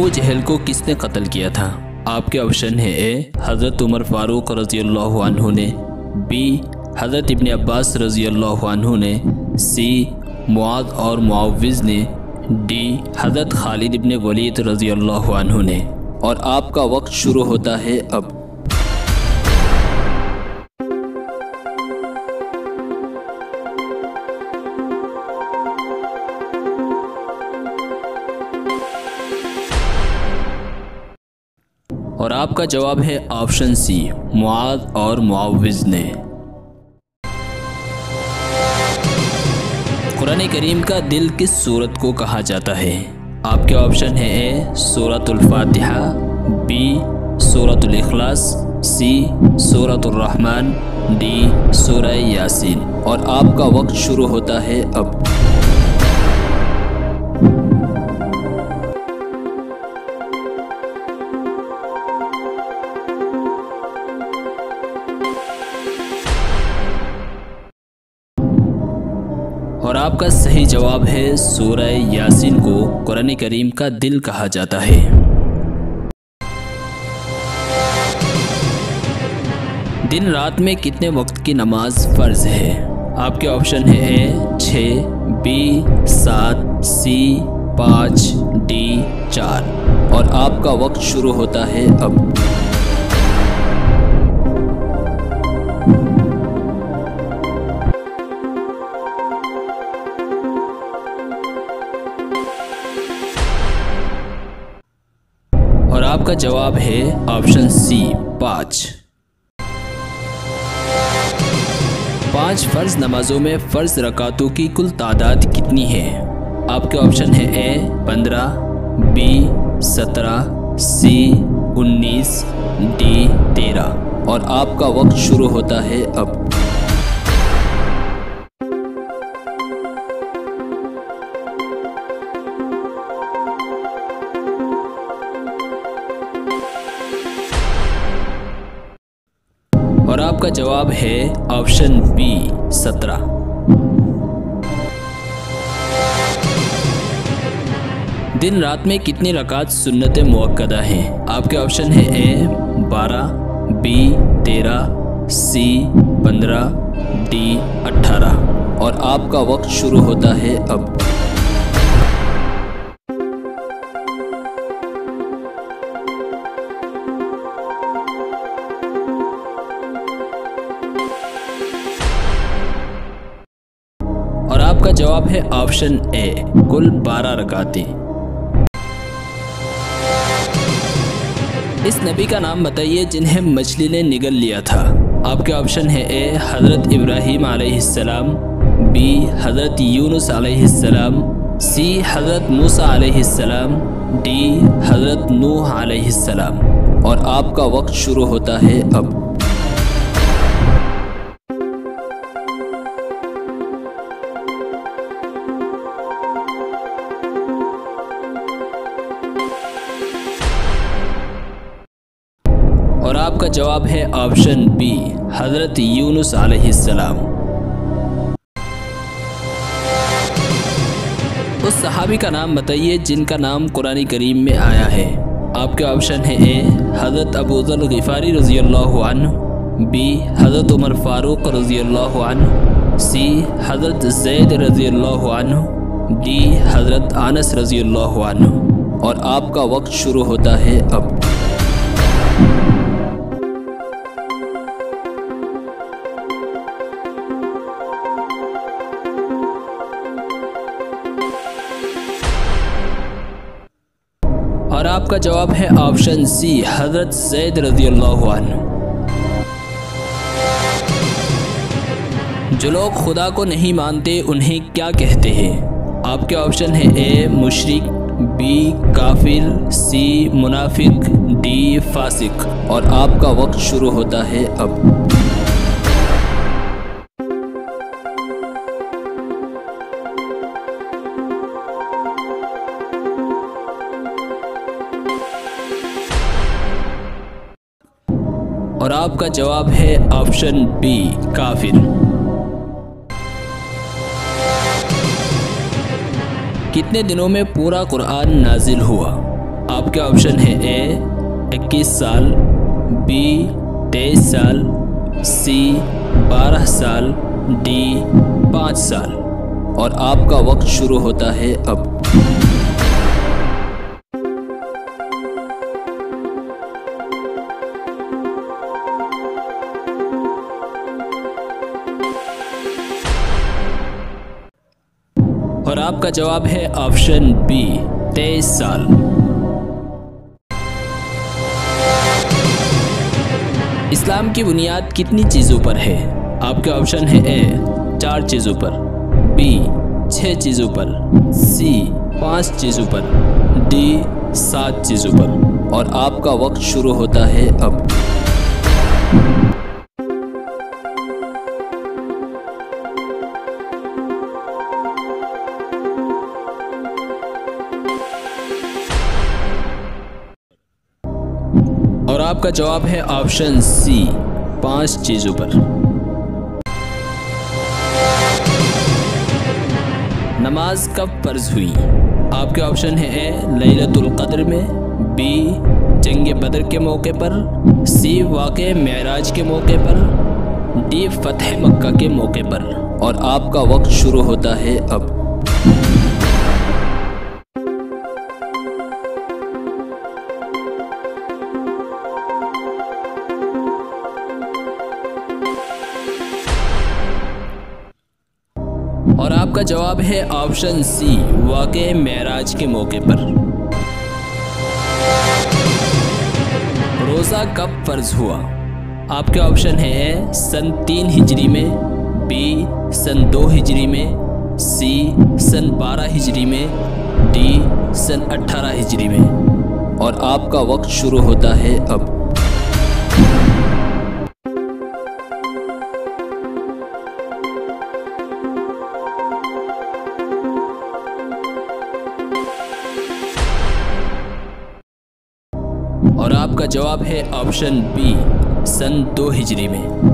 अबू जहल को किसने कत्ल किया था? आपके ऑप्शन है ए हज़रत उमर फ़ारूक रज़ी अल्लाहु अन्हु ने, बी हज़रत इब्न अब्बास रज़ी अल्लाहु अन्हु ने, सी मुआद और मुआविज़ ने, डी हज़रत खालिद इब्न वलीद रज़ी अल्लाहु अन्हु ने। और आपका वक्त शुरू होता है अब। और आपका जवाब है ऑप्शन सी मुआद और मुआविज़ ने। कुरान करीम का दिल किस सूरत को कहा जाता है? आपके ऑप्शन है ए सूरतुल फातिहा, बी सूरतुल इखलास, सी सूरतुर रहमान, डी सूरह यासीन। और आपका वक्त शुरू होता है अब। और आपका सही जवाब है सूरह यासीन को कुरान करीम का दिल कहा जाता है। दिन रात में कितने वक्त की नमाज फ़र्ज है? आपके ऑप्शन है ए 6, बी 7, सी 5, डी 4। और आपका वक्त शुरू होता है अब। और आपका जवाब है ऑप्शन सी 5। 5 फ़र्ज़ नमाजों में फ़र्ज़ रकातों की कुल तादाद कितनी है? आपके ऑप्शन है ए 15, बी 17, सी 19, डी 13। और आपका वक्त शुरू होता है अब। और आपका जवाब है ऑप्शन बी 17। दिन रात में कितनी रकात सुन्नत मुअक्कदा हैं? आपके ऑप्शन है ए 12, बी 13, सी 15, डी 18। और आपका वक्त शुरू होता है अब। और आपका जवाब है ऑप्शन ए कुल 12 रकातें। इस नबी का नाम बताइए जिन्हें मछली ने निगल लिया था। आपके ऑप्शन है ए हज़रत इब्राहीम अलैहिस्सलाम, बी हज़रत यूनुस अलैहिस्सलाम, सी हज़रत मूसा अलैहिस्सलाम, डी हज़रत नूह अलैहिस्सलाम। और आपका वक्त शुरू होता है अब। और आपका जवाब है ऑप्शन बी हज़रत यूनुस अलैहिस्सलाम। उस सहाबी का नाम बताइए जिनका नाम कुरान करीम में आया है। आपके ऑप्शन है ए हज़रत अबू ज़र ग़िफ़ारी रज़ी अल्लाहु अन्हु, बी हज़रत उमर फ़ारूक रज़ी अल्लाहु अन्हु, सी हज़रत ज़ैद रज़ी अल्लाहु अन्हु, डी हज़रत अनस रज़ी अल्लाहु अन्हु। और आपका वक्त शुरू होता है अब। और आपका जवाब है ऑप्शन सी हज़रत ज़ैद रज़ी अल्लाहु अन्हु। जो लोग खुदा को नहीं मानते उन्हें क्या कहते हैं? आपके ऑप्शन है ए मुशरिक, बी काफिर, सी मुनाफिक, डी फासिक। और आपका वक्त शुरू होता है अब। और आपका जवाब है ऑप्शन बी काफिर। कितने दिनों में पूरा कुरान नाजिल हुआ? आपके आपके ऑप्शन है ए 21 साल, बी 23 साल, सी 12 साल, डी 5 साल। और आपका वक्त शुरू होता है अब। और आपका जवाब है ऑप्शन बी 23 साल। इस्लाम की बुनियाद कितनी चीज़ों पर है? आपके ऑप्शन है ए 4 चीज़ों पर, बी 6 चीज़ों पर, सी 5 चीज़ों पर, डी 7 चीज़ों पर। और आपका वक्त शुरू होता है अब। और आपका जवाब है ऑप्शन सी 5 चीज़ों पर। नमाज कब फर्ज हुई? आपके ऑप्शन है ए लैलतुल क़द्र में, बी जंग बदर के मौके पर, सी वाक़े मेराज के मौके पर, डी फतह मक्का के मौके पर। और आपका वक्त शुरू होता है अब। और आपका जवाब है ऑप्शन सी वाक़े मेराज के मौके पर। रोज़ा कब फर्ज हुआ? आपके ऑप्शन है ए सन 3 हिजरी में, बी सन 2 हिजरी में, सी सन 12 हिजरी में, डी सन 18 हिजरी में। और आपका वक्त शुरू होता है अब। और आपका जवाब है ऑप्शन बी सन 2 हिजरी में।